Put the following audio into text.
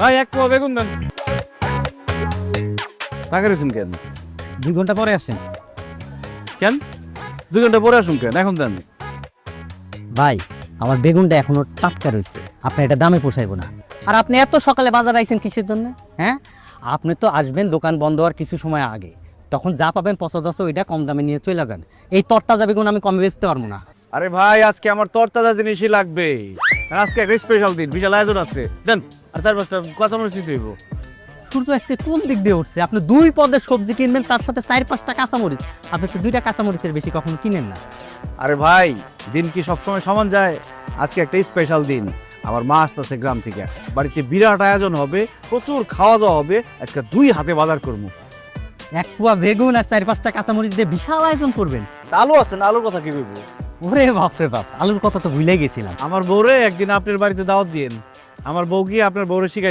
ভাই এক পোয়া বেগুন দেন। টাকা রয়েছেন কেন? 2 ঘন্টা পরে আসেন। কেন 2 ঘন্টা পরে আসুন কেন? এখন দেন। ভাই আমার বেগুনটা এখনো টাটকা রয়েছে, আপনি এটা দামে পোষাইব না। আর আপনি এত সকালে বাজার আইছেন কিসের জন্য? হ্যাঁ, আপনি তো আসবেন দোকান বন্ধ হওয়ার কিছু সময় আগে, তখন যা পাবেন পছন্দ ওইটা কম দামে নিয়ে চলে যাবেন। এই তরতাজা বেগুন আমি কমে বেচতে পারবো না। আরে ভাই আজকে আমার তরতাজা জিনিসই লাগবে। আর আজকে একটা স্পেশাল দিন, বিশাল আয়োজন আছে। দেন আর 4-5টা কাঁচামরিচ নিতে হইব। সূর্য আজকে কোন দিক দিয়ে উঠছে? আপনি 2 পদের সবজি কিনবেন, তার সাথে 4-5টা কাঁচামরিচ। আপনি তো 2টা কাঁচামরিচের বেশি কখনো কিনেন না। আরে ভাই দিন কি সবসময় সমান যায়? আজকে একটা স্পেশাল দিন। আমার মা আসতেছে গ্রাম থেকে, বাড়িতে বিরাট আয়োজন হবে, প্রচুর খাওয়া দাওয়া হবে। আজকে 2 হাতে বাজার করবো। 1 পোয়া বেগুন আর 4-5টা কাঁচামরিচ দিয়ে বিশাল আয়োজন করবেন। আলু আছে না? আলুর কথা কি বলবো? ওরে বাপরে বাপ, আলুর কথা তো ভুলে গেছিলাম। আমার বউরে একদিন আপনার বাড়িতে দাওয়াত দিন। আমার বউ গিয়ে আপনার বউরে শিখাই